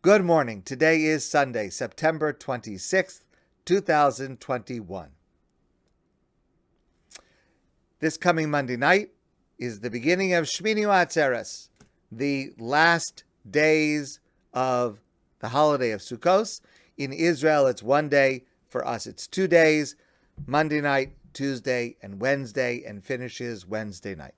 Good morning. Today is Sunday, September 26th, 2021. This coming Monday night is the beginning of Shmini Atzeres, the last days of the holiday of Sukkot. In Israel, it's one day. For us, it's 2 days, Monday night, Tuesday, and Wednesday, and finishes Wednesday night.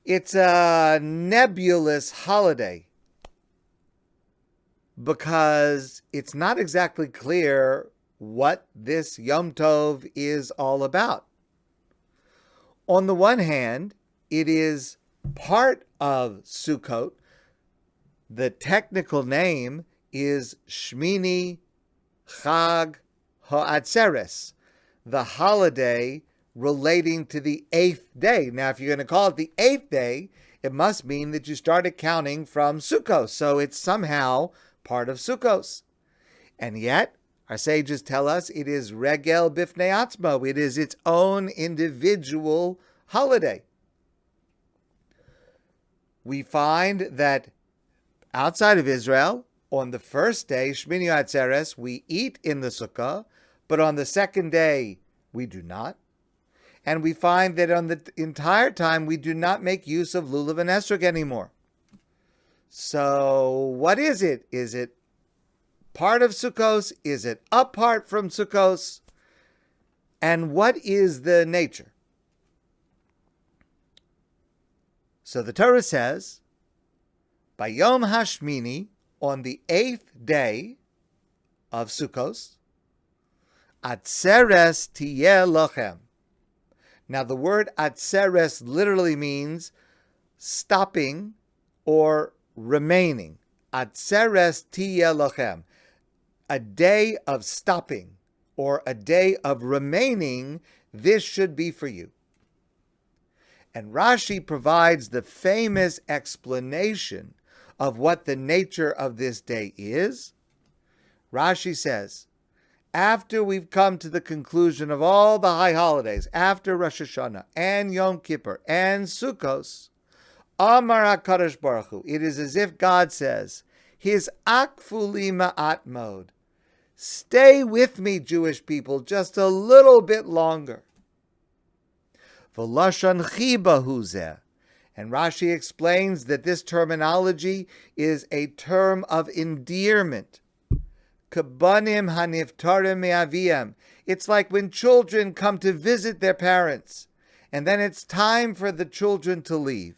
It's a nebulous holiday because it's not exactly clear what this Yom Tov is all about. On the one hand, it is part of Sukkot. The technical name is Shmini Chag HaAtzeres, the holiday relating to the 8th day. Now, if you're going to call it the 8th day, it must mean that you started counting from Sukkot. So it's somehow part of Sukkot. And yet, our sages tell us it is Regel Bifnei Atzmo. It is its own individual holiday. We find that outside of Israel, on the first day, Shmini Atzeres, we eat in the Sukkah, but on the second day, we do not. And we find that on the entire time, we do not make use of lulav and esrog anymore. So what is it? Is it part of Sukkos? Is it apart from Sukkos? And what is the nature? So the Torah says, by Yom HaShmini, on the 8th day of Sukkos, Atzeres tiyeh lochem. Now the word Atzeres literally means stopping or remaining. Atzeres tiyeh lochem. A day of stopping or a day of remaining, this should be for you. And Rashi provides the famous explanation of what the nature of this day is. Rashi says, after we've come to the conclusion of all the high holidays, after Rosh Hashanah and Yom Kippur and Sukkos, Amar HaKadosh Baruch Hu, it is as if God says, his akfuli ma'at mode, stay with me, Jewish people, just a little bit longer. V'lashon chiba hu zeh. And Rashi explains that this terminology is a term of endearment. Kabanim haniftarim me'aviyam. It's like when children come to visit their parents, and then it's time for the children to leave.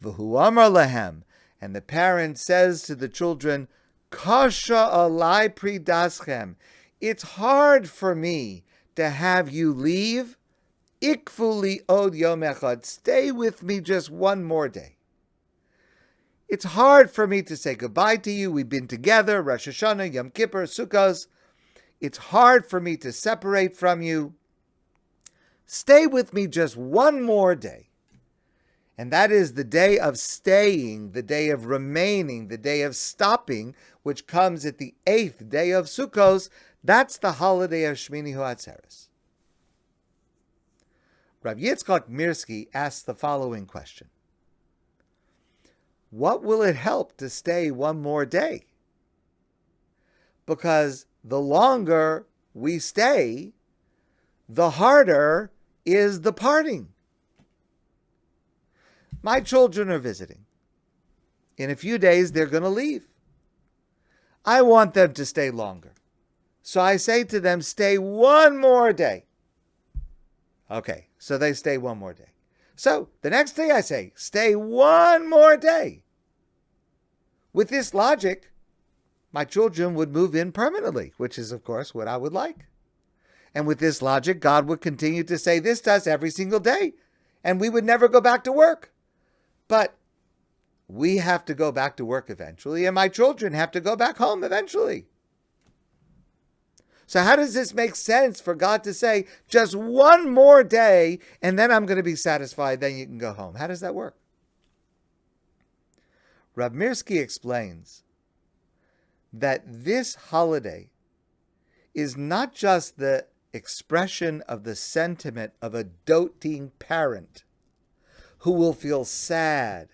V'hu amar lahem. And the parent says to the children, Kasha alai pridaschem. It's hard for me to have you leave. Ikfuli od yom echad. Stay with me just one more day. It's hard for me to say goodbye to you. We've been together, Rosh Hashanah, Yom Kippur, Sukkot. It's hard for me to separate from you. Stay with me just one more day. And that is the day of staying, the day of remaining, the day of stopping, which comes at the 8th day of Sukkot. That's the holiday of Shmini Atzeres. Rav Yitzchak Mirsky asks the following question. What will it help to stay one more day? Because the longer we stay, the harder is the parting. My children are visiting. In a few days, they're going to leave. I want them to stay longer. So I say to them, stay one more day. Okay, so they stay one more day. So the next day I say, stay one more day. With this logic, my children would move in permanently, which is, of course, what I would like. And with this logic, God would continue to say this to us every single day, and we would never go back to work. But we have to go back to work eventually, and my children have to go back home eventually. So how does this make sense for God to say, just one more day, and then I'm going to be satisfied, then you can go home? How does that work? Rav Mirsky explains that this holiday is not just the expression of the sentiment of a doting parent who will feel sad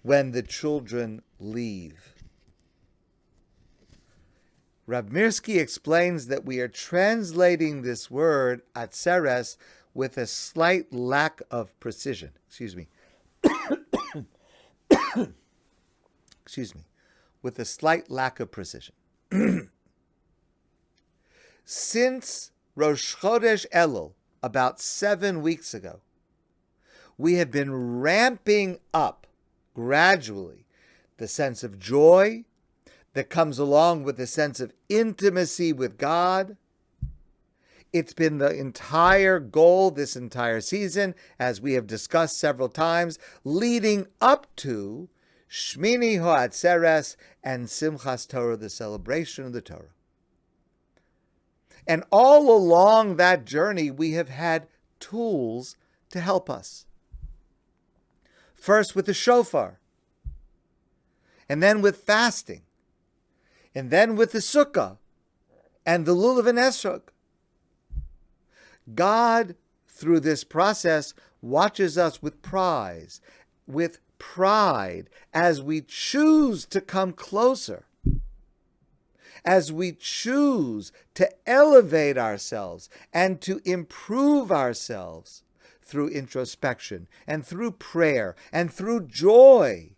when the children leave. Rab Mirsky explains that we are translating this word, atzeres, with a slight lack of precision. Excuse me. With a slight lack of precision. Since Rosh Chodesh Elul, about 7 weeks ago, we have been ramping up gradually the sense of joy that comes along with the sense of intimacy with God. It's been the entire goal this entire season, as we have discussed several times, leading up to Shmini Ha'atzeres and Simchas Torah, the celebration of the Torah. And all along that journey, we have had tools to help us. First with the shofar, and then with fasting, and then with the sukkah and the lulav and esrog. God, through this process, watches us with pride, as we choose to come closer, as we choose to elevate ourselves and to improve ourselves through introspection and through prayer and through joy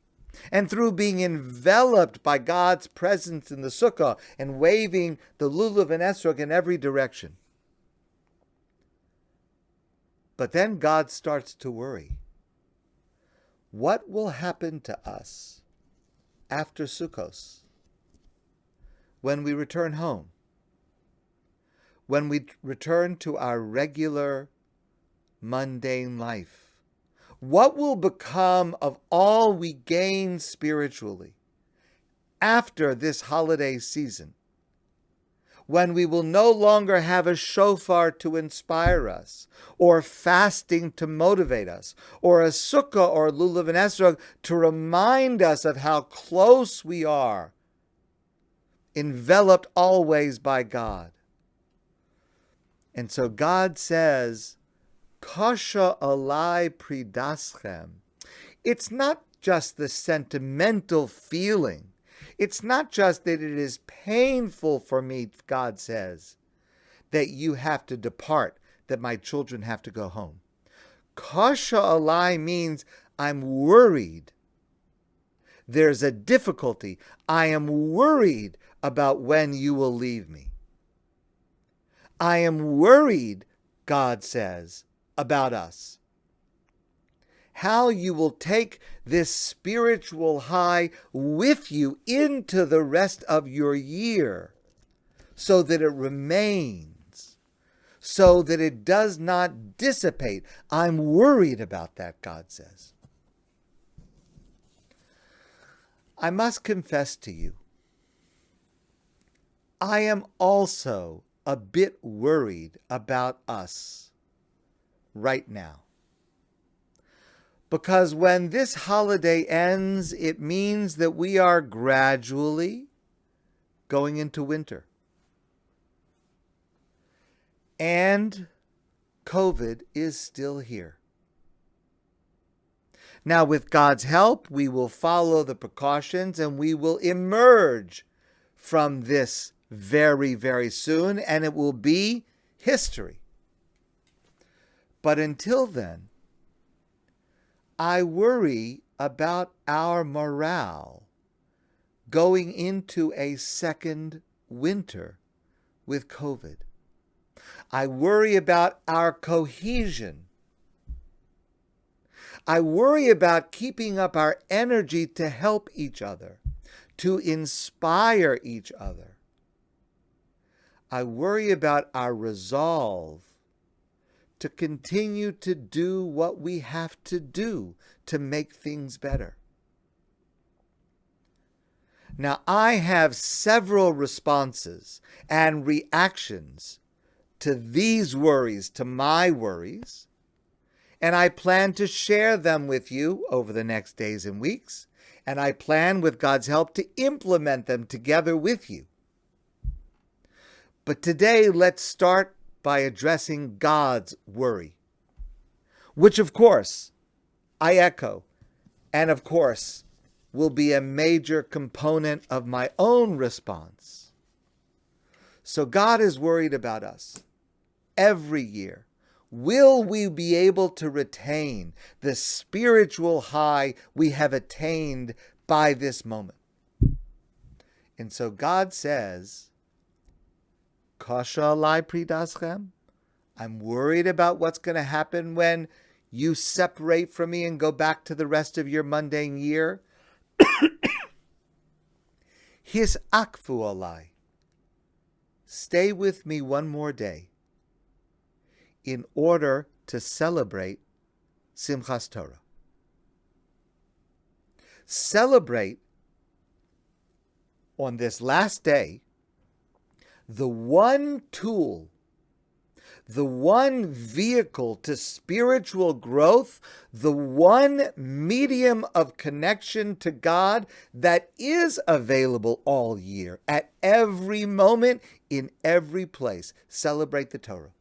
and through being enveloped by God's presence in the sukkah and waving the lulav and esrog in every direction. But then God starts to worry. What will happen to us after Sukkos? When we return home? When we return to our regular, mundane life? What will become of all we gain spiritually after this holiday season, when we will no longer have a shofar to inspire us, or fasting to motivate us, or a sukkah or lulav and esrog to remind us of how close we are, enveloped always by God? And so God says, Kasha alai pridaschem. It's not just the sentimental feeling. It's not just that it is painful for me, God says, that you have to depart, that my children have to go home. Kasha alai means I'm worried. There's a difficulty. I am worried about when you will leave me. I am worried, God says, about us. How you will take this spiritual high with you into the rest of your year, so that it remains, so that it does not dissipate. I'm worried about that, God says. I must confess to you, I am also a bit worried about us right now. Because when this holiday ends, it means that we are gradually going into winter. And COVID is still here. Now, with God's help, we will follow the precautions and we will emerge from this very, very soon, and it will be history. But until then, I worry about our morale going into a second winter with COVID. I worry about our cohesion. I worry about keeping up our energy to help each other, to inspire each other. I worry about our resolve to continue to do what we have to do to make things better. Now, I have several responses and reactions to these worries, to my worries, and I plan to share them with you over the next days and weeks, and I plan, with God's help, to implement them together with you. But today, let's start by addressing God's worry, which, of course, I echo, and of course, will be a major component of my own response. So God is worried about us every year. Will we be able to retain the spiritual high we have attained by this moment? And so God says, Kasha alai pridaschem. I'm worried about what's going to happen when you separate from me and go back to the rest of your mundane year. His akfu alai. Stay with me one more day in order to celebrate Simchas Torah. Celebrate on this last day the one tool, the one vehicle to spiritual growth, the one medium of connection to God that is available all year, at every moment, in every place. Celebrate the Torah.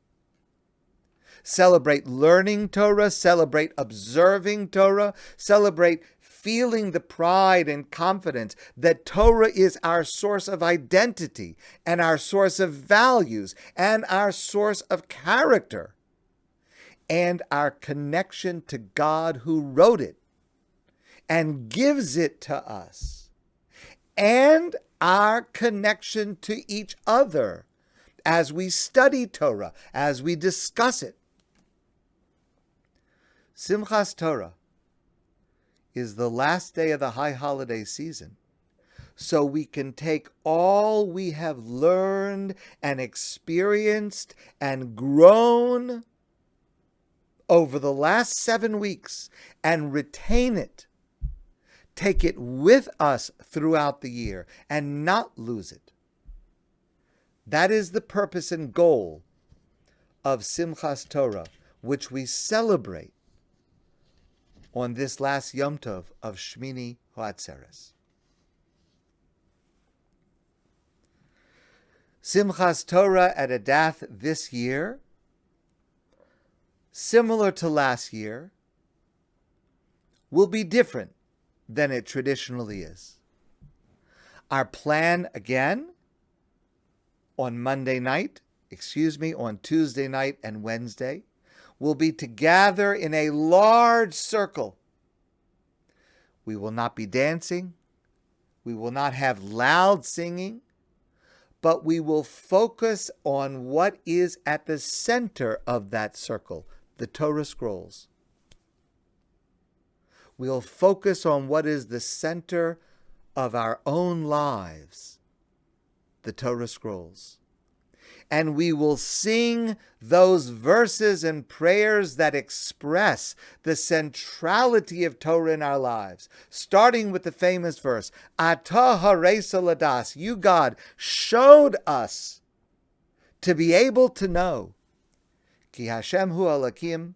Celebrate learning Torah, celebrate observing Torah, celebrate feeling the pride and confidence that Torah is our source of identity and our source of values and our source of character and our connection to God who wrote it and gives it to us, and our connection to each other as we study Torah, as we discuss it. Simchas Torah is the last day of the high holiday season, so we can take all we have learned and experienced and grown over the last 7 weeks and retain it, take it with us throughout the year and not lose it. That is the purpose and goal of Simchas Torah, which we celebrate on this last Yom Tov of Shmini Ha'atzeres. Simchas Torah at Adath this year, similar to last year, will be different than it traditionally is. Our plan again on Tuesday night and Wednesday, will be to gather in a large circle. We will not be dancing. We will not have loud singing, but we will focus on what is at the center of that circle, the Torah scrolls. We'll focus on what is the center of our own lives, the Torah scrolls. And we will sing those verses and prayers that express the centrality of Torah in our lives, starting with the famous verse, Atah hareisa ladas, you, God, showed us to be able to know, Ki Hashem hu alakim,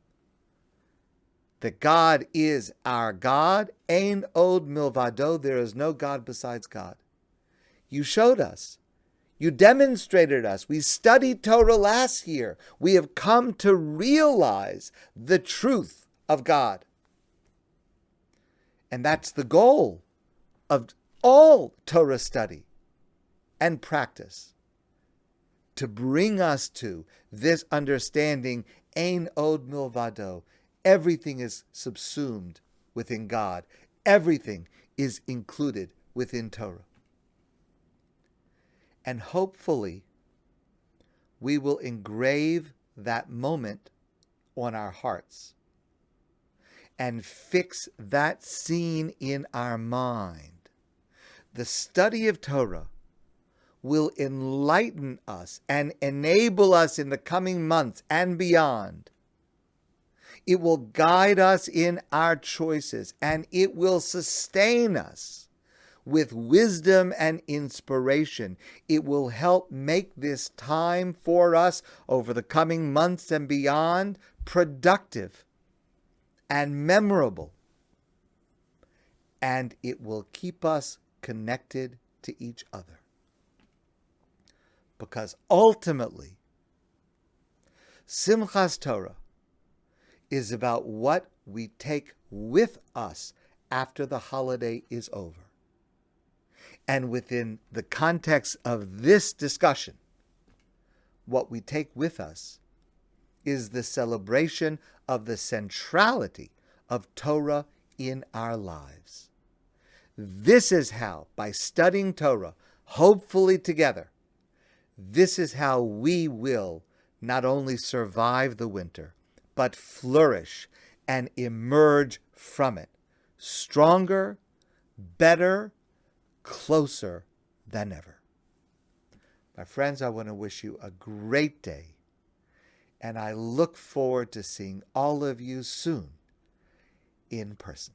that God is our God, ein od milvado, there is no God besides God. You showed us. You demonstrated us. We studied Torah last year. We have come to realize the truth of God. And that's the goal of all Torah study and practice, to bring us to this understanding, ein od milvado. Everything is subsumed within God. Everything is included within Torah. And hopefully, we will engrave that moment on our hearts and fix that scene in our mind. The study of Torah will enlighten us and enable us in the coming months and beyond. It will guide us in our choices, and it will sustain us with wisdom and inspiration. It will help make this time for us over the coming months and beyond productive and memorable. And it will keep us connected to each other. Because ultimately, Simchas Torah is about what we take with us after the holiday is over. And within the context of this discussion, what we take with us is the celebration of the centrality of Torah in our lives. This is how, by studying Torah, hopefully together, this is how we will not only survive the winter, but flourish and emerge from it stronger, better, closer than ever. My friends, I want to wish you a great day, and I look forward to seeing all of you soon in person.